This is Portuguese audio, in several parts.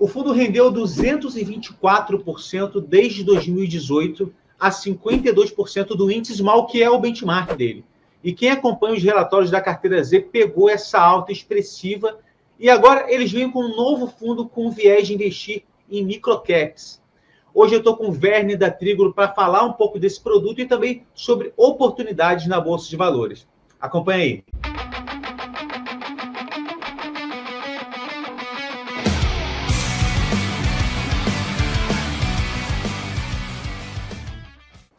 O fundo rendeu 224% desde 2018 a 52% do índice Small, que é o benchmark dele. E quem acompanha os relatórios da carteira Z pegou essa alta expressiva e agora eles vêm com um novo fundo com viés de investir em microcaps. Hoje eu estou com o Werner da Trígono para falar um pouco desse produto e também sobre oportunidades na Bolsa de Valores. Acompanha aí.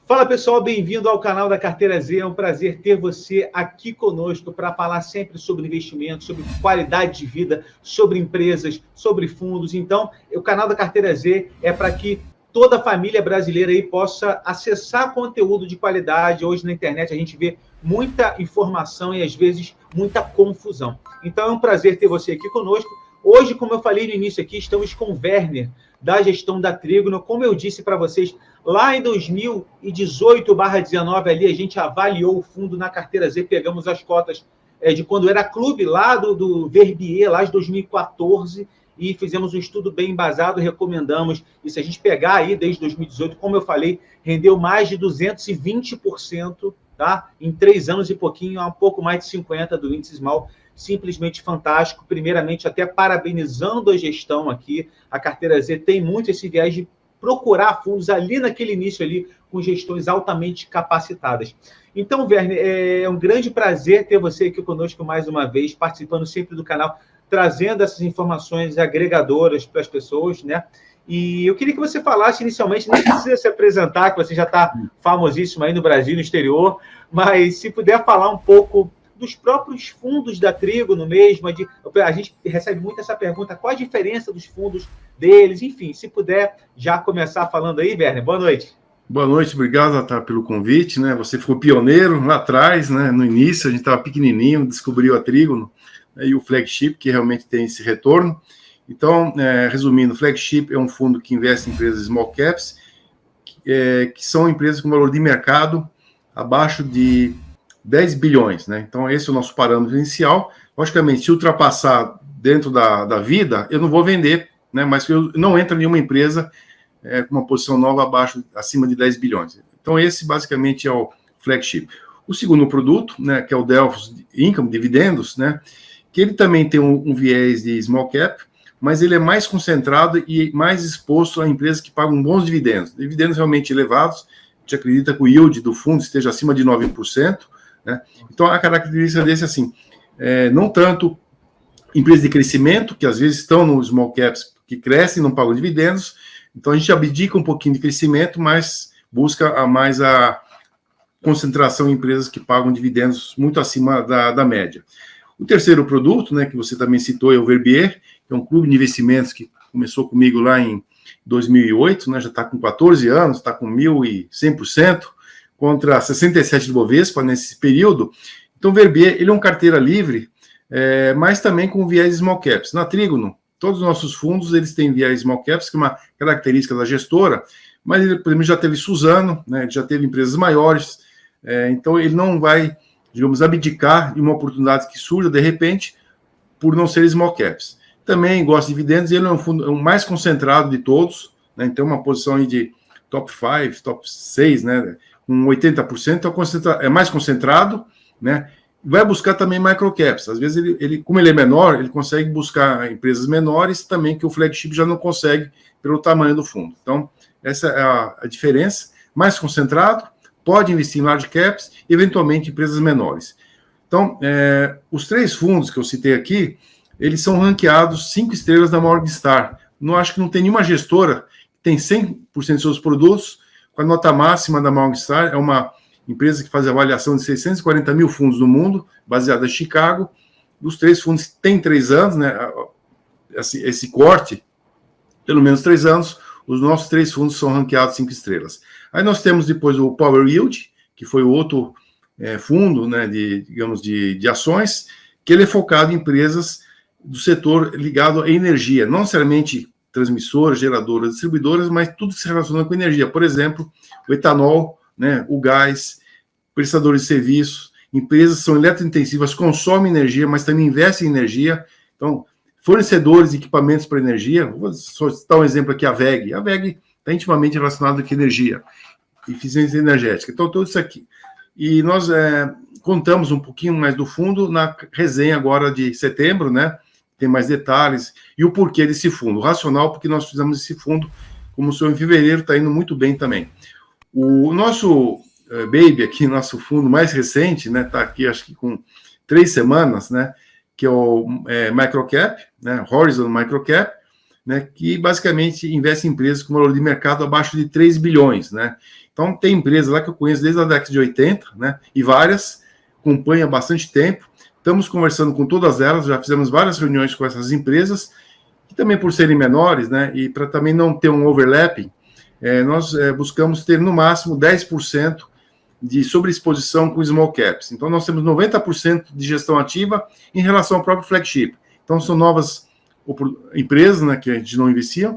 Fala pessoal, bem-vindo ao canal da Carteira Z. É um prazer ter você aqui conosco para falar sempre sobre investimento, sobre qualidade de vida, sobre empresas, sobre fundos. Então, o canal da Carteira Z é para que toda a família brasileira aí possa acessar conteúdo de qualidade. Hoje na internet a gente vê muita informação e às vezes muita confusão. Então é um prazer ter você aqui conosco. Hoje, como eu falei no início aqui, estamos com o Werner, da gestão da Trígono. Como eu disse para vocês, lá em 2018/19, ali a gente avaliou o fundo na Carteira Z, pegamos as cotas de quando era clube, lá do Verbier, lá de 2014, e fizemos um estudo bem embasado, recomendamos. E se a gente pegar aí desde 2018, como eu falei, rendeu mais de 220%, tá? Em 3 anos e pouquinho, um pouco mais de 50% do índice Small. Simplesmente fantástico. Primeiramente, até parabenizando a gestão aqui. A Carteira Z tem muito esse viés de procurar fundos ali naquele início ali, com gestões altamente capacitadas. Então, Werner, é um grande prazer ter você aqui conosco mais uma vez, participando sempre do canal, trazendo essas informações agregadoras para as pessoas, né? E eu queria que você falasse inicialmente, nem precisa se apresentar, que você já está famosíssimo aí no Brasil, no exterior, mas se puder falar um pouco dos próprios fundos da Trígono mesmo, a gente recebe muito essa pergunta, qual a diferença dos fundos deles, enfim, se puder já começar falando aí, Werner, boa noite. Boa noite, obrigado, Natália, pelo convite, né? Você foi pioneiro lá atrás, né? No início, a gente estava pequenininho, descobriu a Trígono, né? E o Flagship, que realmente tem esse retorno. Então, resumindo, o Flagship é um fundo que investe em empresas small caps, que são empresas com valor de mercado abaixo de 10 bilhões, né? Então, esse é o nosso parâmetro inicial. Logicamente, se ultrapassar dentro da vida, eu não vou vender, né? Mas eu não entro em nenhuma empresa com uma posição nova acima de 10 bilhões. Então, esse basicamente é o Flagship. O segundo produto, né, que é o Delphos Income, dividendos, né? Que ele também tem um viés de small cap, mas ele é mais concentrado e mais exposto a empresas que pagam bons dividendos. Dividendos realmente elevados, a gente acredita que o yield do fundo esteja acima de 9%, né? Então, a característica desse é assim, não tanto empresas de crescimento, que às vezes estão no small caps, que crescem e não pagam dividendos. Então, a gente abdica um pouquinho de crescimento, mas busca mais a concentração em empresas que pagam dividendos muito acima da média. O terceiro produto, né, que você também citou, é o Verbier, que é um clube de investimentos que começou comigo lá em 2008, né, já está com 14 anos, está com 1.100%, contra 67 do Bovespa nesse período. Então, o Verbier, ele é um carteira livre, mas também com viés small caps. Na Trígono, todos os nossos fundos, eles têm viés small caps, que é uma característica da gestora, mas ele, por exemplo, já teve Suzano, né, já teve empresas maiores, então ele não vai, digamos, abdicar de uma oportunidade que surja, de repente, por não ser small caps. Também gosta de dividendos, e ele é um fundo o mais concentrado de todos, né, então uma posição aí de top 5, top 6, né, com 80%, então é mais concentrado, né? Vai buscar também microcaps. Às vezes, como ele é menor, ele consegue buscar empresas menores também, que o Flagship já não consegue pelo tamanho do fundo. Então, essa é a diferença. Mais concentrado, pode investir em large caps, eventualmente empresas menores. Então, os 3 fundos que eu citei aqui, eles são ranqueados 5 estrelas da Morningstar. Não acho que não tem nenhuma gestora que tem 100% de seus produtos com a nota máxima da Morningstar. É uma empresa que faz avaliação de 640 mil fundos no mundo, baseada em Chicago. Dos 3 fundos que têm 3 anos, né, esse corte, pelo menos 3 anos, os nossos 3 fundos são ranqueados 5 estrelas. Aí nós temos depois o Power Yield, que foi o outro fundo, né, de ações, que ele é focado em empresas do setor ligado à energia, não necessariamente transmissoras, geradoras, distribuidoras, mas tudo que se relaciona com energia. Por exemplo, o etanol, né, o gás, prestadores de serviços, empresas que são eletrointensivas, consomem energia, mas também investem em energia. Então, fornecedores de equipamentos para energia. Vou só citar um exemplo aqui, a WEG. A WEG está intimamente relacionada com energia, eficiência energética. Então, tudo isso aqui. E nós contamos um pouquinho mais do fundo na resenha agora de setembro, né? Tem mais detalhes e o porquê desse fundo. O racional, porque nós fizemos esse fundo, como o senhor em fevereiro, está indo muito bem também. O nosso Baby aqui, nosso fundo mais recente, né? Está aqui, acho que com 3 semanas, né? Que é o Microcap, né? Horizon Microcap, né? Que basicamente investe em empresas com valor de mercado abaixo de 3 bilhões, né? Então, tem empresas lá que eu conheço desde a década de 80, né? E várias, acompanho há bastante tempo. Estamos conversando com todas elas, já fizemos várias reuniões com essas empresas, que também por serem menores, né? E para também não ter um overlapping, nós buscamos ter no máximo 10% de sobreexposição com small caps. Então, nós temos 90% de gestão ativa em relação ao próprio flagship. Então, são novas empresas, né, que a gente não investia,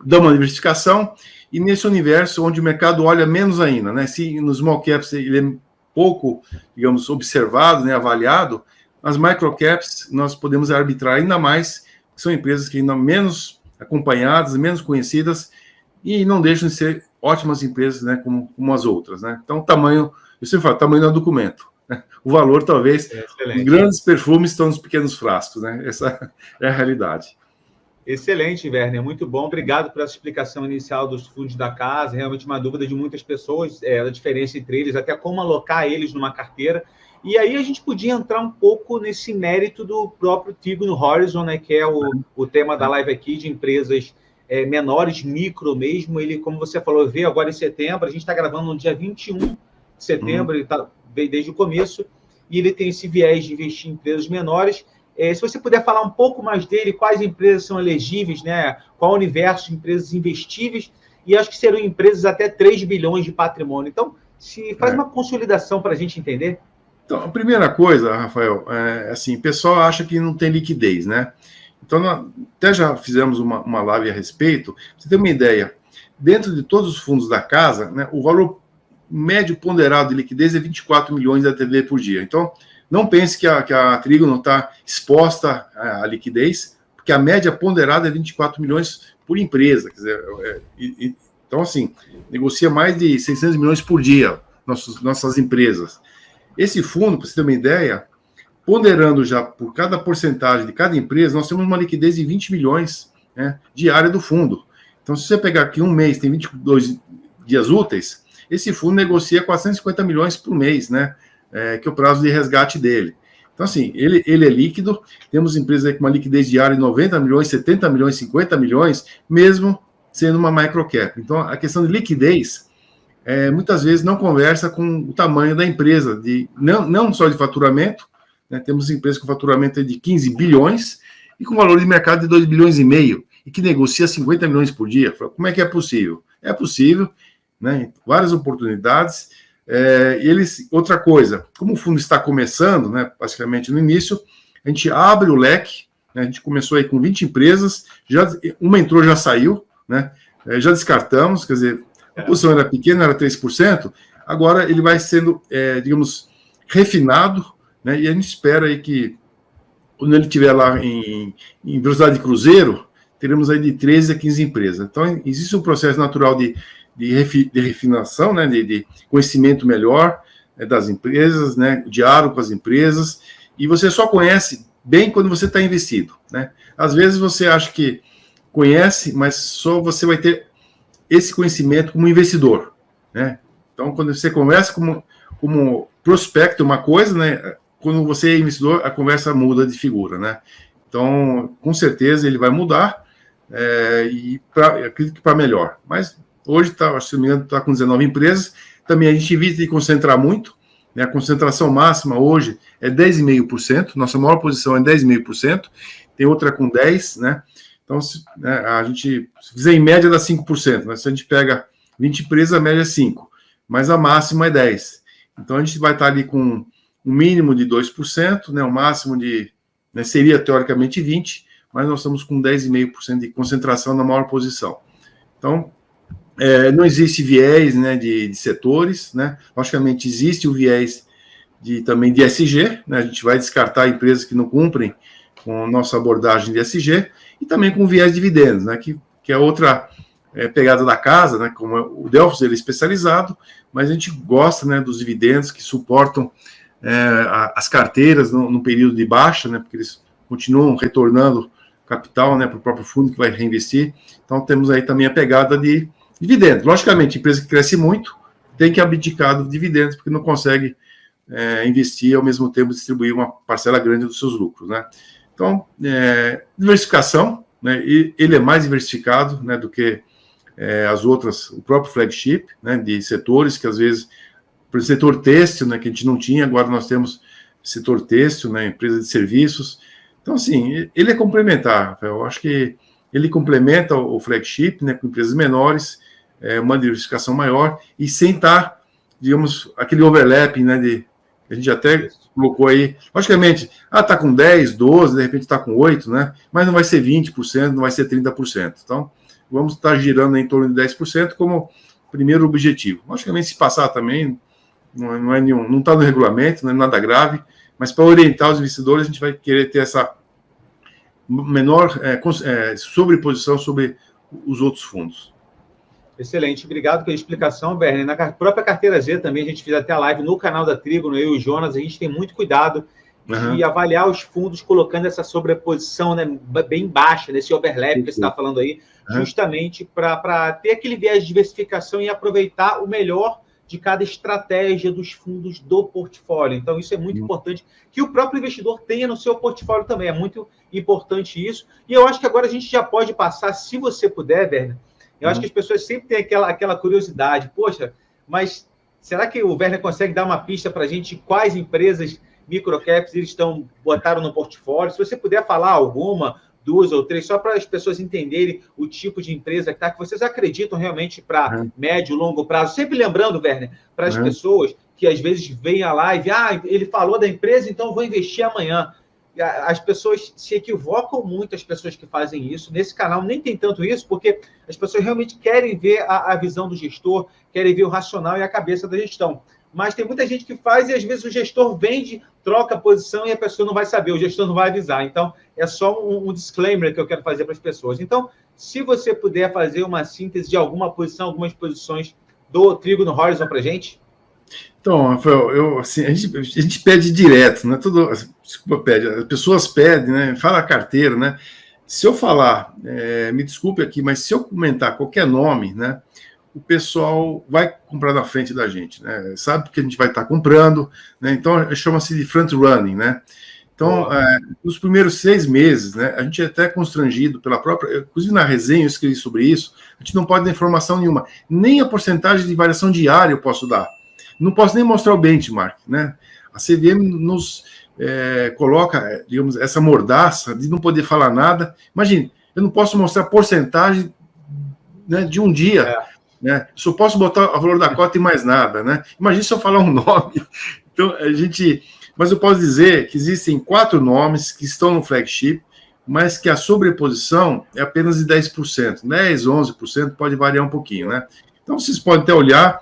dá uma diversificação, e nesse universo onde o mercado olha menos ainda, né? Se nos small caps ele é pouco, digamos, observado, né, avaliado, nas microcaps nós podemos arbitrar ainda mais, que são empresas que ainda menos acompanhadas, menos conhecidas, e não deixam de ser ótimas empresas, né, como as outras, né? Então, tamanho, eu sempre falo, tamanho do documento, né? O valor, talvez, os grandes perfumes estão nos pequenos frascos, né? Essa é a realidade. Excelente, Werner, muito bom. Obrigado pela explicação inicial dos fundos da casa. Realmente uma dúvida de muitas pessoas, a diferença entre eles, até como alocar eles numa carteira. E aí a gente podia entrar um pouco nesse mérito do próprio Tigno Horizon, né, que é o tema da live aqui, de empresas menores, micro mesmo. Ele, como você falou, veio agora em setembro. A gente está gravando no dia 21 de setembro, ele veio desde o começo, e ele tem esse viés de investir em empresas menores. Se você puder falar um pouco mais dele, quais empresas são elegíveis, né? Qual o universo de empresas investíveis, e acho que serão empresas até 3 bilhões de patrimônio. Então, se faz uma consolidação para a gente entender. Então, a primeira coisa, Rafael, assim, o pessoal acha que não tem liquidez, né? Então, nós até já fizemos uma live a respeito. Pra você ter uma ideia, dentro de todos os fundos da casa, né, o valor médio ponderado de liquidez é 24 milhões de ATV por dia. Então, não pense que a Trígono está exposta à liquidez, porque a média ponderada é 24 milhões por empresa. Quer dizer, então, assim, negocia mais de 600 milhões por dia, nossas empresas. Esse fundo, para você ter uma ideia, ponderando já por cada porcentagem de cada empresa, nós temos uma liquidez de 20 milhões, né, diária do fundo. Então, se você pegar aqui um mês, tem 22 dias úteis, esse fundo negocia 450 milhões por mês, né? Que é o prazo de resgate dele. Então, assim, ele é líquido, temos empresas aí com uma liquidez diária de 90 milhões, 70 milhões, 50 milhões, mesmo sendo uma microcap. Então, a questão de liquidez, muitas vezes não conversa com o tamanho da empresa, não só de faturamento, né, temos empresas com faturamento de 15 bilhões e com valor de mercado de 2 bilhões e meio, e que negocia 50 milhões por dia. Como é que é possível? É possível, né, várias oportunidades. Outra coisa, como o fundo está começando, né, basicamente no início, a gente abre o leque, né, a gente começou aí com 20 empresas, uma entrou, já saiu, né, já descartamos, quer dizer, a posição era pequena, era 3%, agora ele vai sendo, digamos, refinado, né, e a gente espera aí que, quando ele estiver lá em velocidade de cruzeiro, teremos aí de 13 a 15 empresas. Então, existe um processo natural de refinação, né, de conhecimento melhor das empresas, né, diálogo com as empresas, e você só conhece bem quando você está investido, né? Às vezes você acha que conhece, mas só você vai ter esse conhecimento como investidor, né? Então, quando você conversa como prospecto uma coisa, né, quando você é investidor, a conversa muda de figura, né? Então, com certeza ele vai mudar, e acredito que para melhor, mas hoje se não me engano, está com 19 empresas. Também a gente evita de concentrar muito, né? A concentração máxima hoje é 10,5%. Nossa maior posição é 10,5%. Tem outra com 10%, né? Então, a gente, se fizer em média, dá 5%. Né? Se a gente pega 20 empresas, a média é 5%. Mas a máxima é 10%. Então, a gente vai estar ali com um mínimo de 2%, né? O máximo seria, teoricamente, 20%. Mas nós estamos com 10,5% de concentração na maior posição. Então, não existe viés, né, de setores, né? Logicamente, existe o viés também de ESG, né? A gente vai descartar empresas que não cumprem com nossa abordagem de ESG e também com viés de dividendos, né, que é outra pegada da casa, né, como o Delphos, ele é especializado, mas a gente gosta, né, dos dividendos que suportam as carteiras no período de baixa, né, porque eles continuam retornando capital, né, para o próprio fundo que vai reinvestir. Então, temos aí também a pegada de dividendos. Logicamente, empresa que cresce muito tem que abdicar de dividendos, porque não consegue investir e, ao mesmo tempo, distribuir uma parcela grande dos seus lucros, né. Então, diversificação, né, e ele é mais diversificado, né, do que as outras, o próprio flagship, né, de setores que, às vezes, para o setor têxtil, né, que a gente não tinha, agora nós temos setor têxtil, né, empresa de serviços. Então, assim, ele é complementar, Rafael. Eu acho que ele complementa o flagship, né, com empresas menores, uma diversificação maior, e sem estar, digamos, aquele overlapping, né, a gente até colocou aí, logicamente, está com 10, 12, de repente está com 8, né, mas não vai ser 20%, não vai ser 30%. Então, vamos estar girando em torno de 10% como primeiro objetivo. Logicamente, se passar também, não está no regulamento, não é nada grave, mas para orientar os investidores, a gente vai querer ter essa menor sobreposição sobre os outros fundos. Excelente, obrigado pela explicação, Bernie. Na própria carteira Z também, a gente fez até a live no canal da Trigo, eu e o Jonas, a gente tem muito cuidado de avaliar os fundos colocando essa sobreposição, né, bem baixa, nesse overlap que você está falando aí, justamente para ter aquele viés de diversificação e aproveitar o melhor de cada estratégia dos fundos do portfólio. Então, isso é muito importante, que o próprio investidor tenha no seu portfólio também. É muito importante isso. E eu acho que agora a gente já pode passar, se você puder, Werner, eu acho que as pessoas sempre têm aquela curiosidade. Poxa, mas será que o Werner consegue dar uma pista para a gente quais empresas microcaps eles botaram no portfólio? Se você puder falar alguma, 2 ou 3, só para as pessoas entenderem o tipo de empresa que vocês acreditam realmente para médio e longo prazo. Sempre lembrando, Werner, para as pessoas que às vezes veem a live, ele falou da empresa, então vou investir amanhã. As pessoas se equivocam muito, as pessoas que fazem isso. Nesse canal nem tem tanto isso, porque as pessoas realmente querem ver a visão do gestor, querem ver o racional e a cabeça da gestão. Mas tem muita gente que faz e, às vezes, o gestor vende, troca a posição e a pessoa não vai saber, o gestor não vai avisar. Então, é só um disclaimer que eu quero fazer para as pessoas. Então, se você puder fazer uma síntese de algumas posições do Trigo no Horizon para a gente. Então, Rafael, assim, a gente pede direto, né? Desculpa, as pessoas pedem, né? Fala a carteira, né? Se eu falar, me desculpe aqui, mas se eu comentar qualquer nome, né? O pessoal vai comprar na frente da gente, né? Sabe que a gente vai estar comprando, né? Então, chama-se de front running, né? Então, nos primeiros 6 meses, né? A gente é até constrangido pela própria... Inclusive, na resenha eu escrevi sobre isso. A gente não pode dar informação nenhuma. Nem a porcentagem de variação diária eu posso dar. Não posso nem mostrar o benchmark, né? A CVM nos coloca, digamos, essa mordaça de não poder falar nada. Imagine, eu não posso mostrar porcentagem, né, de um dia, né? Só posso botar o valor da cota e mais nada, né? Imagine se eu falar um nome. Então, mas eu posso dizer que existem 4 nomes que estão no flagship, mas que a sobreposição é apenas de 10%. 10%, 11%, pode variar um pouquinho, né? Então, vocês podem até olhar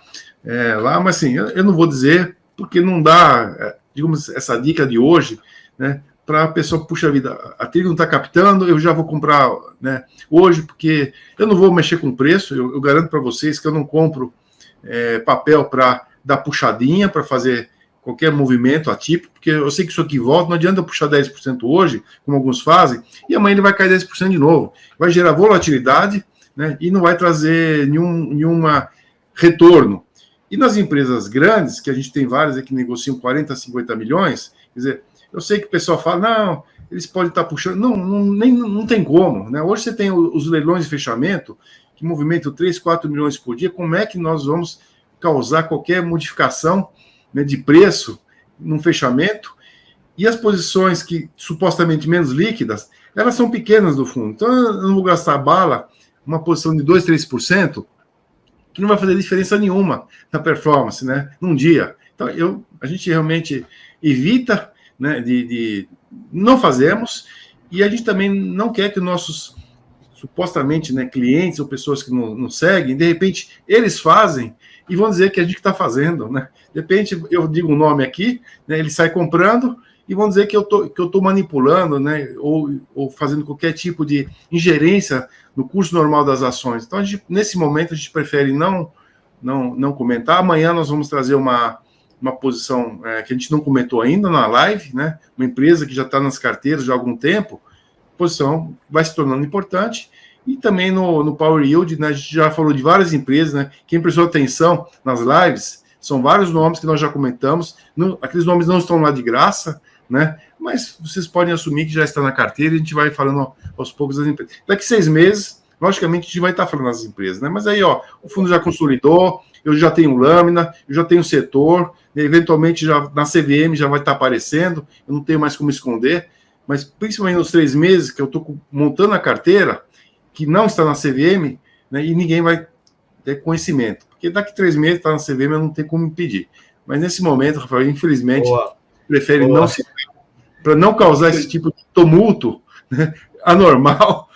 lá, mas assim, eu não vou dizer, porque não dá, digamos, essa dica de hoje, né, para a pessoa, puxa vida, a Trigo não está captando, eu já vou comprar, né, hoje, porque eu não vou mexer com preço, eu garanto para vocês que eu não compro papel para dar puxadinha, para fazer qualquer movimento atípico, porque eu sei que isso aqui volta, não adianta eu puxar 10% hoje, como alguns fazem, e amanhã ele vai cair 10% de novo, vai gerar volatilidade, né, e não vai trazer nenhuma retorno. E nas empresas grandes, que a gente tem várias que negociam 40, 50 milhões, quer dizer, eu sei que o pessoal fala, não, eles podem estar puxando, não tem como, né? Hoje você tem os leilões de fechamento, que movimentam 3, 4 milhões por dia, como é que nós vamos causar qualquer modificação, né, de preço num fechamento? E as posições que supostamente menos líquidas, elas são pequenas do fundo. Então, eu não vou gastar bala, uma posição de 2, 3%, que não vai fazer diferença nenhuma na performance, né, num dia. Então, a gente realmente evita, né, não fazemos, e a gente também não quer que nossos, supostamente, né, clientes ou pessoas que não seguem, de repente, eles fazem e vão dizer que a gente está fazendo, né? De repente, eu digo um nome aqui, né, ele sai comprando e vão dizer que eu tô manipulando, né, ou fazendo qualquer tipo de ingerência no curso normal das ações. Então, nesse momento, a gente prefere não comentar. Amanhã nós vamos trazer uma posição que a gente não comentou ainda na live, né, uma empresa que já está nas carteiras já há algum tempo, posição vai se tornando importante. E também no Power Yield, né, a gente já falou de várias empresas, né, quem prestou atenção nas lives, são vários nomes que nós já comentamos, aqueles nomes não estão lá de graça, né, mas vocês podem assumir que já está na carteira e a gente vai falando aos poucos das empresas. Daqui 6 meses, logicamente, a gente vai estar falando das empresas, né, mas aí, ó, o fundo já consolidou, eu já tenho lâmina, eu já tenho setor, eventualmente já na CVM já vai estar aparecendo, eu não tenho mais como esconder, mas principalmente nos 3 meses que eu estou montando a carteira, que não está na CVM, né, e ninguém vai ter conhecimento. Porque daqui 3 meses está na CVM, eu não tenho como impedir. Mas nesse momento, Rafael, infelizmente, prefere não se... para não causar esse tipo de tumulto, né, anormal.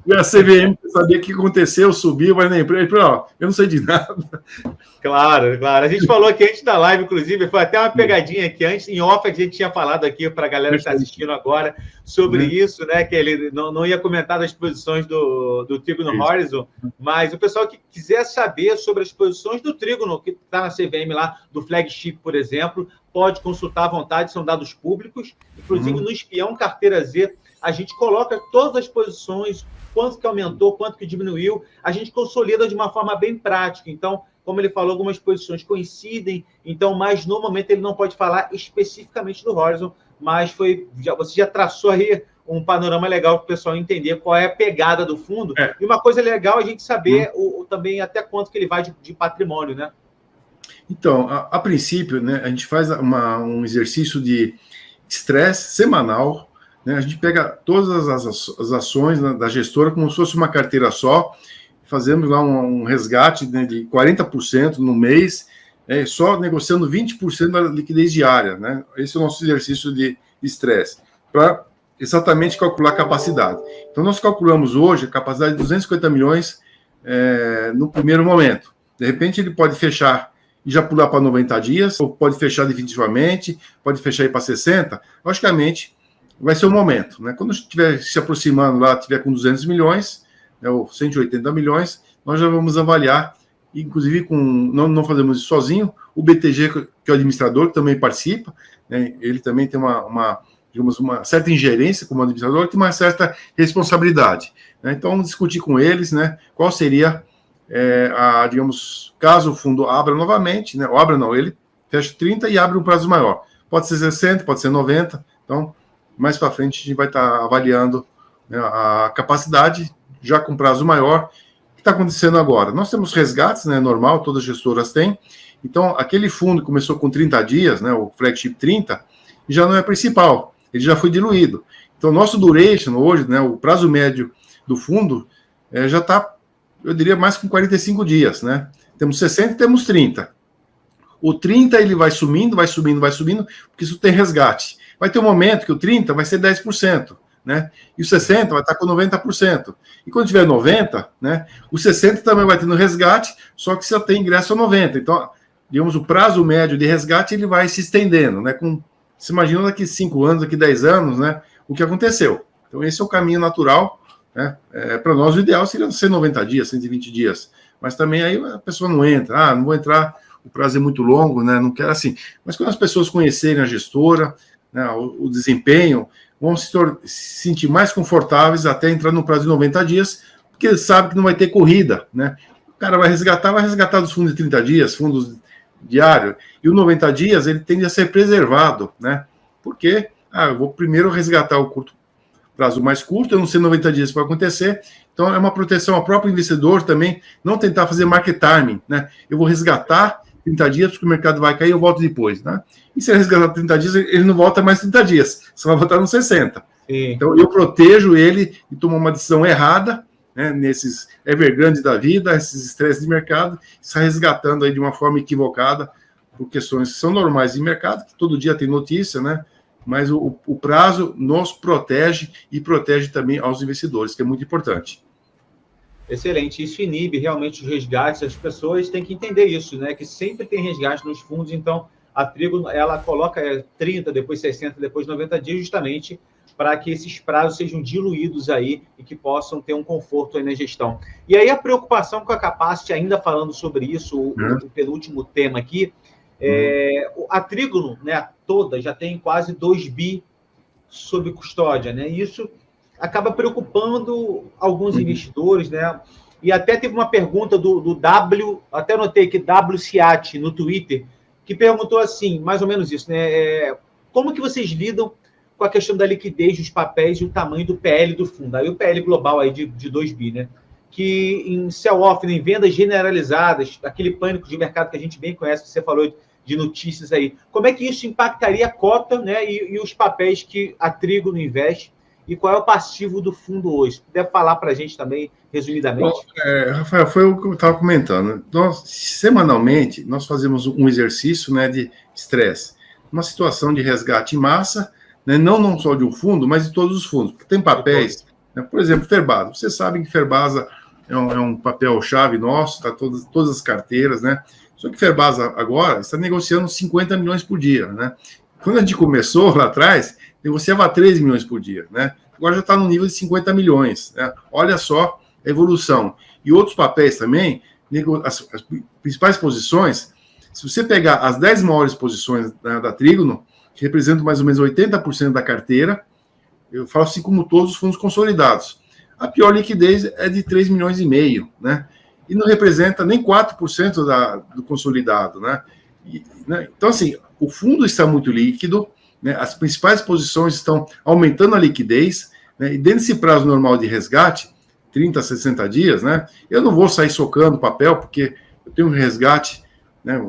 E a CVM sabia o que aconteceu, subiu, mas nem eu não sei de nada. Claro, claro. A gente falou aqui antes da live, inclusive, foi até uma pegadinha aqui antes, em off, a gente tinha falado aqui para a galera que está assistindo agora sobre isso, né? Que ele não ia comentar das posições do Trígono Horizon, mas o pessoal que quiser saber sobre as posições do Trígono, que está na CVM lá, do Flagship, por exemplo, pode consultar à vontade, são dados públicos. Inclusive, no Espião Carteira Z, a gente coloca todas as posições, quanto que aumentou, quanto que diminuiu, a gente consolida de uma forma bem prática. Então, como ele falou, algumas posições coincidem, então, mas no momento ele não pode falar especificamente do Horizon, mas você já traçou aí um panorama legal para o pessoal entender qual é a pegada do fundo. E uma coisa legal é a gente saber também até quanto que ele vai de patrimônio, né? Então, a princípio, né, a gente faz um exercício de estresse semanal, né, a gente pega todas as ações da gestora como se fosse uma carteira só, fazemos lá um resgate, né, de 40% no mês, só negociando 20% da liquidez diária, né? Esse é o nosso exercício de estresse, para exatamente calcular a capacidade. Então, nós calculamos hoje a capacidade de 250 milhões no primeiro momento. De repente, ele pode fechar e já pular para 90 dias, ou pode fechar definitivamente, pode fechar aí para 60, logicamente, vai ser o momento, né? Quando estiver se aproximando lá, estiver com 200 milhões, né, ou 180 milhões, nós já vamos avaliar, inclusive não fazemos isso sozinho, o BTG, que é o administrador, que também participa, né, ele também tem digamos, uma certa ingerência como administrador, tem uma certa responsabilidade, né? Então, vamos discutir com eles, né, qual seria digamos, caso o fundo abra novamente, né, ou abra não, ele fecha 30 e abre um prazo maior. Pode ser 60, pode ser 90, então, mais para frente a gente vai estar avaliando, né, a capacidade, já com prazo maior. O que está acontecendo agora? Nós temos resgates, né, normal, todas as gestoras têm. Então, aquele fundo que começou com 30 dias, né, o Flagship 30, já não é principal, ele já foi diluído. Então, nosso duration hoje, né, o prazo médio do fundo, já está, eu diria, mais com 45 dias, né? Temos 60 e temos 30. O 30 ele vai subindo, porque isso tem resgate. Vai ter um momento que o 30 vai ser 10%, né? E o 60 vai estar com 90%. E quando tiver 90, né, o 60 também vai ter no resgate, só que só tem ingresso a 90. Então, digamos, o prazo médio de resgate ele vai se estendendo, né? Você imagina daqui 5 anos, daqui 10 anos, né, o que aconteceu. Então, esse é o caminho natural, né? Para nós, o ideal seria ser 90 dias, 120 dias. Mas também aí a pessoa não entra. Não vou entrar, o prazo é muito longo, né? Não quero assim. Mas quando as pessoas conhecerem a gestora, né, o desempenho, vão se sentir mais confortáveis até entrar no prazo de 90 dias, porque ele sabe que não vai ter corrida, né? O cara vai resgatar dos fundos de 30 dias, fundos diários, e o 90 dias ele tende a ser preservado, né? Porque eu vou primeiro resgatar o prazo mais curto, eu não sei 90 dias vai acontecer, então é uma proteção ao próprio investidor também, não tentar fazer market timing, né? Eu vou resgatar 30 dias, porque o mercado vai cair, eu volto depois, né? E se ele resgatar 30 dias, ele não volta mais 30 dias, só vai voltar nos 60. Sim. Então, eu protejo ele e tomo uma decisão errada, né, nesses Evergrande da vida, esses estresses de mercado, está resgatando aí de uma forma equivocada, por questões que são normais de mercado, que todo dia tem notícia, né? Mas o prazo nos protege e protege também aos investidores, que é muito importante. Excelente. Isso inibe realmente os resgates. As pessoas têm que entender isso, né? Que sempre tem resgate nos fundos, então a Trígono, ela coloca 30, depois 60, depois 90 dias, justamente para que esses prazos sejam diluídos aí e que possam ter um conforto aí na gestão. E aí a preocupação com a Capacity, ainda falando sobre isso, o penúltimo tema aqui, a Trígono, né, toda já tem quase 2 bi sob custódia, né? E isso acaba preocupando alguns investidores, né? E até teve uma pergunta do W, até anotei aqui, W Ciati, no Twitter, que perguntou assim, mais ou menos isso, né? Como que vocês lidam com a questão da liquidez dos papéis e o tamanho do PL do fundo? Aí o PL global aí de 2 bi, né? Que em sell-off, em vendas generalizadas, aquele pânico de mercado que a gente bem conhece, que você falou de notícias aí, como é que isso impactaria a cota, né, e os papéis que a Trígono investe, e qual é o passivo do fundo hoje? Deve falar para a gente também, resumidamente? Bom, Rafael, foi o que eu estava comentando. Nós, semanalmente, nós fazemos um exercício, né, de estresse. Uma situação de resgate em massa, né, não só de um fundo, mas de todos os fundos. Porque tem papéis, né, por exemplo, Ferbasa. Vocês sabem que Ferbasa é um papel-chave nosso, está todas as carteiras, né? Só que Ferbasa agora está negociando 50 milhões por dia, né? Quando a gente começou lá atrás, negociava 13 milhões por dia, né? Agora já está no nível de 50 milhões, né? Olha só a evolução. E outros papéis também, as principais posições, se você pegar as 10 maiores posições da Trígono, que representam mais ou menos 80% da carteira, eu falo assim como todos os fundos consolidados. A pior liquidez é de 3 milhões e meio, né? E não representa nem 4% do consolidado, né? Então, assim, o fundo está muito líquido, né? As principais posições estão aumentando a liquidez, né? E dentro desse prazo normal de resgate, 30 a 60 dias, né? Eu não vou sair socando papel, porque eu tenho um resgate, né,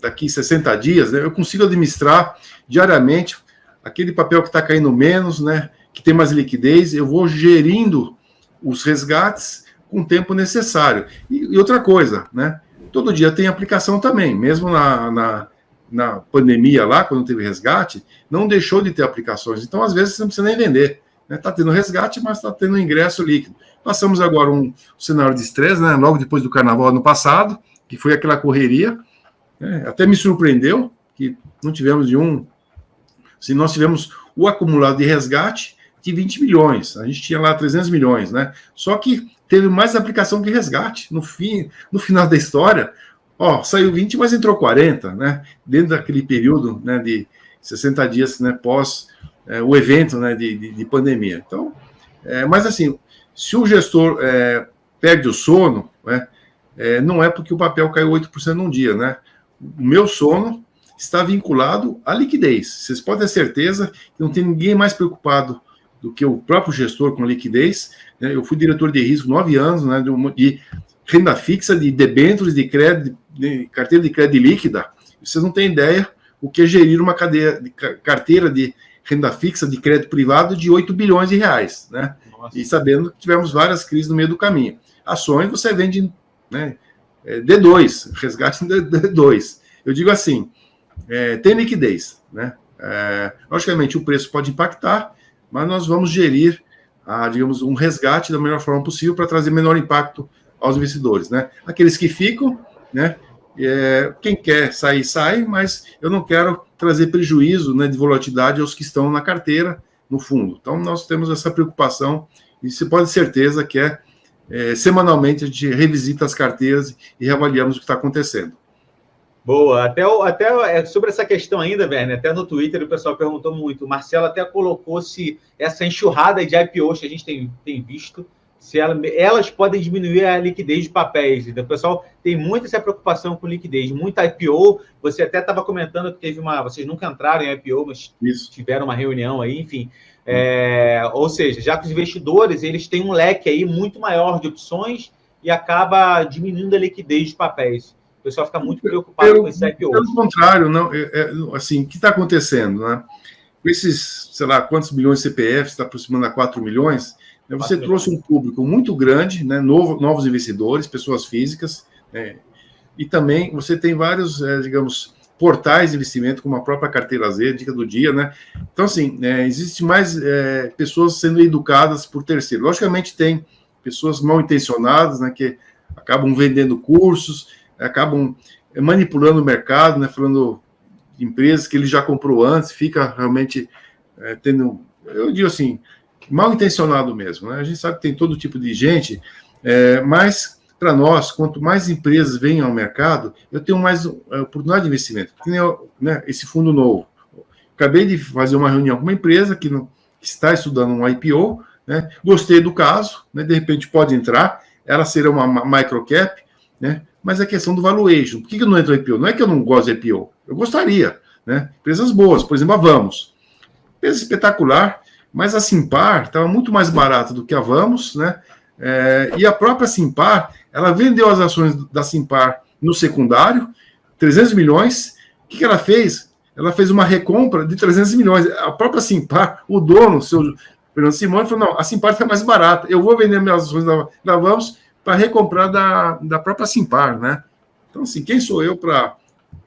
daqui 60 dias, né? Eu consigo administrar diariamente aquele papel que está caindo menos, né? Que tem mais liquidez, eu vou gerindo os resgates com o tempo necessário. E outra coisa, né? Todo dia tem aplicação também, mesmo na pandemia lá, quando teve resgate, não deixou de ter aplicações. Então, às vezes, você não precisa nem vender. Está tendo resgate, mas está tendo ingresso líquido. Passamos agora um cenário de estresse, né? Logo depois do carnaval ano passado, que foi aquela correria, né? Até me surpreendeu que não tivemos se nós tivemos o acumulado de resgate de 20 milhões. A gente tinha lá 300 milhões, né? Só que teve mais aplicação que resgate. No final da história, saiu 20, mas entrou 40, né? Dentro daquele período, né, de 60 dias, né, pós o evento, né, de pandemia. Então, mas assim, se o gestor perde o sono, né, não é porque o papel caiu 8% num dia, né? O meu sono está vinculado à liquidez. Vocês podem ter certeza que não tem ninguém mais preocupado do que o próprio gestor com liquidez, né? Eu fui diretor de risco 9 anos, né, de renda fixa, de debêntures, de crédito, de carteira de crédito líquida. Vocês não têm ideia o que é gerir uma carteira de renda fixa de crédito privado de 8 bilhões de reais, né? Nossa. E sabendo que tivemos várias crises no meio do caminho. Ações você vende, né, D2, resgate em D2. Eu digo assim, tem liquidez, né? Logicamente o preço pode impactar, mas nós vamos gerir, digamos, um resgate da melhor forma possível para trazer menor impacto aos investidores, né? Aqueles que ficam, né? Quem quer sair, sai, mas eu não quero trazer prejuízo, né, de volatilidade aos que estão na carteira, no fundo. Então, nós temos essa preocupação e você pode ter certeza que semanalmente a gente revisita as carteiras e reavaliamos o que está acontecendo. Boa, até sobre essa questão ainda, Werner, até no Twitter o pessoal perguntou muito, o Marcelo até colocou se essa enxurrada de IPOs que a gente tem visto, se elas podem diminuir a liquidez de papéis. Então, o pessoal tem muito essa preocupação com liquidez, muita IPO, você até estava comentando que vocês nunca entraram em IPO, mas tiveram uma reunião aí, enfim. Ou seja, já que os investidores eles têm um leque aí muito maior de opções e acaba diminuindo a liquidez de papéis. O pessoal fica muito preocupado com esse IPO. Pelo contrário, não, assim, o que está acontecendo, né? Com esses, sei lá, quantos milhões de CPFs, está aproximando a 4 milhões, né, você trouxe um público muito grande, né, novos investidores, pessoas físicas, né, e também você tem vários, digamos, portais de investimento, como a própria Carteira Z, Dica do Dia, né? Então, assim, existe mais pessoas sendo educadas por terceiros. Logicamente, tem pessoas mal intencionadas, né, que acabam vendendo cursos, acabam manipulando o mercado, né, falando empresas que ele já comprou antes, fica realmente tendo, eu digo assim, mal intencionado mesmo, né? A gente sabe que tem todo tipo de gente, mas para nós, quanto mais empresas vêm ao mercado, eu tenho mais oportunidade de investimento. Né, esse fundo novo. Acabei de fazer uma reunião com uma empresa que está estudando um IPO, né? Gostei do caso, né? De repente pode entrar, ela será uma microcap, né? Mas a questão do valuation. Por que eu não entro no IPO? Não é que eu não gosto de IPO, eu gostaria, né? Empresas boas, por exemplo, a Vamos. Empresa espetacular, mas a Simpar estava muito mais barata do que a Vamos, né? E a própria Simpar, ela vendeu as ações da Simpar no secundário, 300 milhões. O que ela fez? Ela fez uma recompra de 300 milhões. A própria Simpar, o dono, o seu Fernando Simões, falou, não, a Simpar está mais barata, eu vou vender minhas ações da Vamos para recomprar da própria Simpar, né? Então, assim, quem sou eu para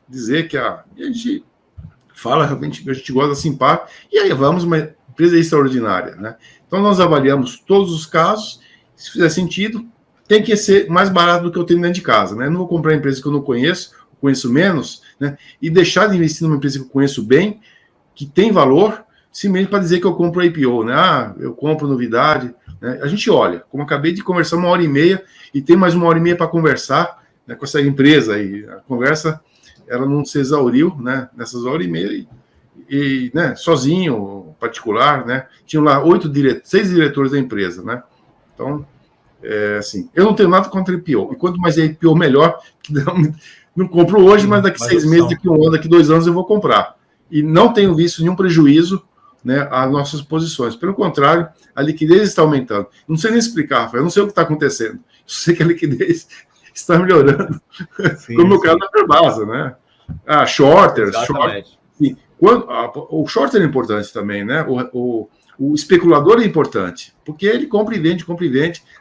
dizer que a gente fala realmente que a gente gosta da Simpar, e aí Vamos, uma empresa extraordinária, né? Então, nós avaliamos todos os casos, se fizer sentido, tem que ser mais barato do que eu tenho dentro de casa, né? Eu não vou comprar empresa que eu não conheço menos, né? E deixar de investir numa empresa que eu conheço bem, que tem valor, simplesmente para dizer que eu compro IPO, né? Ah, eu compro novidade, né? A gente olha, como acabei de conversar 1h30 e tem mais 1h30 para conversar, né, com essa empresa, e a conversa ela não se exauriu, né? Nessas 1h30 e né, sozinho, particular, né? Tinham lá 6 diretores da empresa, né? Então, assim, eu não tenho nada contra IPO. E quanto mais é IPO, melhor. Não compro hoje, mas daqui 6 meses, daqui 1 ano, daqui 2 anos eu vou comprar. E não tenho visto nenhum prejuízo, né, às nossas posições. Pelo contrário, a liquidez está aumentando. Não sei nem explicar, Rafael. Eu não sei o que está acontecendo. Eu sei que a liquidez está melhorando. Sim, como o caso da Perbasa, né? Shorters. O shorter é importante também, né? O especulador é importante, porque ele compra e vende. Claro.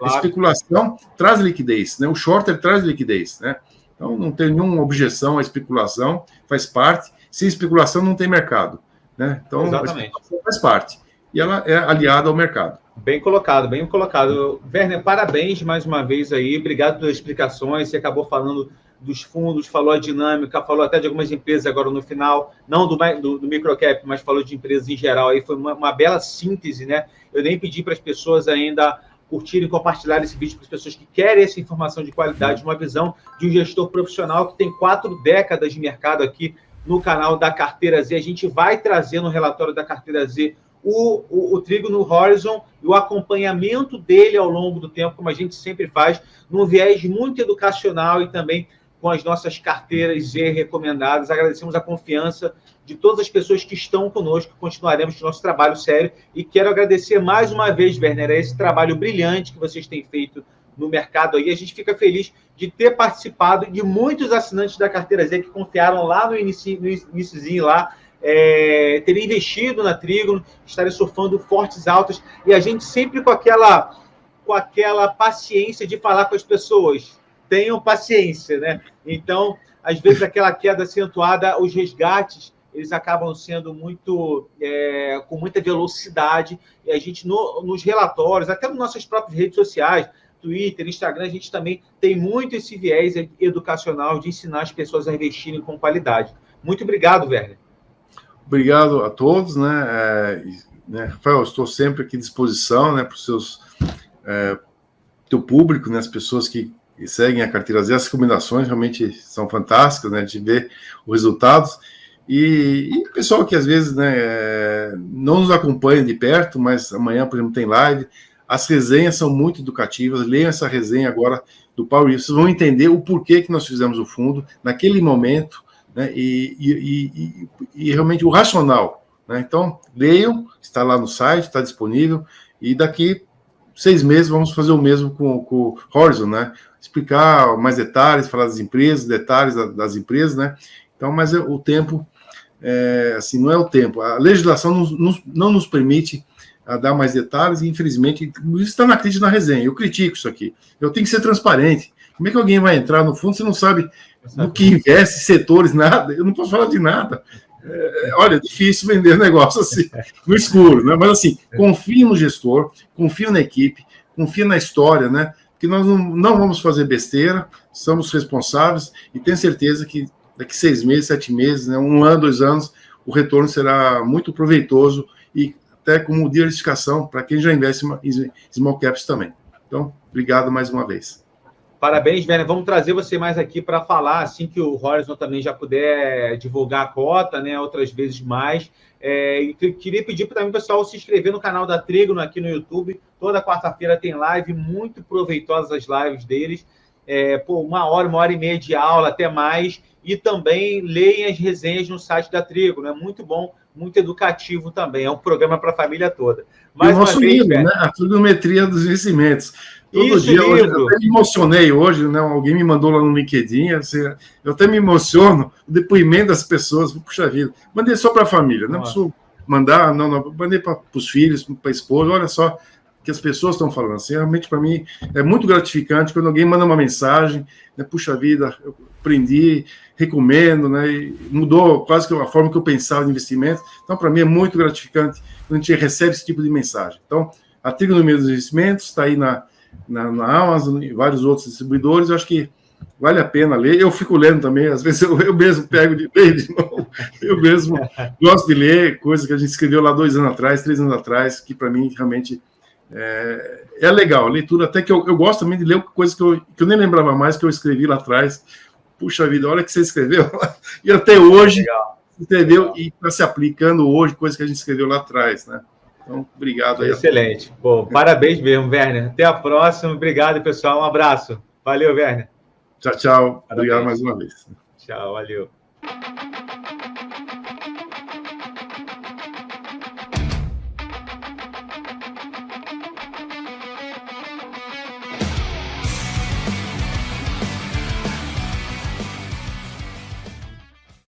A especulação traz liquidez, né? O shorter traz liquidez, né? Então, não tem nenhuma objeção à especulação, faz parte. Sem especulação, não tem mercado, né? Então, exatamente. A especulação faz parte. E ela é aliada ao mercado. Bem colocado, bem colocado. Werner, parabéns mais uma vez aí. Obrigado pelas explicações. Você acabou falando dos fundos, falou a dinâmica, falou até de algumas empresas agora no final, não do microcap, mas falou de empresas em geral. Aí foi uma bela síntese, né? Eu nem pedi para as pessoas ainda curtirem e compartilhar esse vídeo para as pessoas que querem essa informação de qualidade, uma visão de um gestor profissional que tem 4 décadas de mercado aqui no canal da Carteira Z. A gente vai trazer no relatório da Carteira Z o trigo no Horizon e o acompanhamento dele ao longo do tempo, como a gente sempre faz, num viés muito educacional e também com as nossas carteiras Z recomendadas. Agradecemos a confiança de todas as pessoas que estão conosco, continuaremos com o nosso trabalho sério, e quero agradecer mais uma vez, Werner, a esse trabalho brilhante que vocês têm feito no mercado aí. A gente fica feliz de ter participado e de muitos assinantes da Carteira Z que confiaram lá no iniciozinho lá, terem investido na Trígono, estarem surfando fortes altas, e a gente sempre com aquela paciência de falar com as pessoas. Tenham paciência, né? Então, às vezes, aquela queda acentuada, os resgates, eles acabam sendo com muita velocidade, e a gente, nos relatórios, até nas nossas próprias redes sociais, Twitter, Instagram, a gente também tem muito esse viés educacional de ensinar as pessoas a investirem com qualidade. Muito obrigado, Werner. Obrigado a todos, né? Rafael, eu estou sempre aqui à disposição, né, para o teu público, né, as pessoas que seguem a Carteira Z. As combinações realmente são fantásticas, né, de ver os resultados. E o pessoal que às vezes, né, não nos acompanha de perto, mas amanhã, por exemplo, tem live. As resenhas são muito educativas. Leiam essa resenha agora do Paulo. Vocês vão entender o porquê que nós fizemos o fundo naquele momento, né, e realmente o racional, né? Então, leiam, está lá no site, está disponível, e daqui 6 meses vamos fazer o mesmo com o Horizon, né? Explicar mais detalhes, falar das empresas, detalhes das empresas, né? Então, mas o tempo, assim, não é o tempo. A legislação não nos permite dar mais detalhes, e infelizmente, isso está na crítica, na resenha. Eu critico isso aqui. Eu tenho que ser transparente. Como é que alguém vai entrar no fundo se não sabe no que investe, setores, nada? Eu não posso falar de nada. Olha, é difícil vender negócio assim, no escuro, né? Mas assim, confie no gestor, confie na equipe, confie na história, né? Que nós não vamos fazer besteira, somos responsáveis, e tenho certeza que daqui 6 meses, 7 meses, né, 1 ano, 2 anos, o retorno será muito proveitoso e até como diversificação para quem já investe em small caps também. Então, obrigado mais uma vez. Parabéns, Werner. Vamos trazer você mais aqui para falar, assim que o Horizon também já puder divulgar a cota, né? Outras vezes mais. Queria pedir também o pessoal se inscrever no canal da Trígono aqui no YouTube. Toda quarta-feira tem live, muito proveitosas as lives deles. 1 hora, 1h30 de aula, até mais. E também leem as resenhas no site da Trígono. É muito bom, muito educativo também. É um programa para a família toda. Mais o nosso livro, né? A trigonometria dos vencimentos. Todo dia, hoje, eu até me emocionei hoje, né? Alguém me mandou lá no LinkedIn, assim, eu até me emociono, o depoimento das pessoas, puxa vida, mandei só para a família, não preciso mandar, não, mandei para os filhos, para a esposa, olha só o que as pessoas estão falando, assim, realmente para mim é muito gratificante quando alguém manda uma mensagem, né, puxa vida, eu aprendi, recomendo, né, e mudou quase que a forma que eu pensava em investimento, então para mim é muito gratificante quando a gente recebe esse tipo de mensagem. Então, a Trigonometria dos Investimentos está aí na Amazon e vários outros distribuidores, eu acho que vale a pena ler. Eu fico lendo também, às vezes eu mesmo pego de novo, eu mesmo gosto de ler coisas que a gente escreveu lá 2 anos atrás, 3 anos atrás, que para mim realmente é legal. A leitura, até que eu gosto também de ler coisas que eu nem lembrava mais, que eu escrevi lá atrás. Puxa vida, olha que você escreveu, e até hoje escreveu e está se aplicando hoje, coisas que a gente escreveu lá atrás, né? Então, obrigado aí. Excelente. Pô, parabéns mesmo, Werner. Até a próxima. Obrigado, pessoal. Um abraço. Valeu, Werner. Tchau, tchau. Parabéns. Obrigado mais uma vez. Tchau, valeu.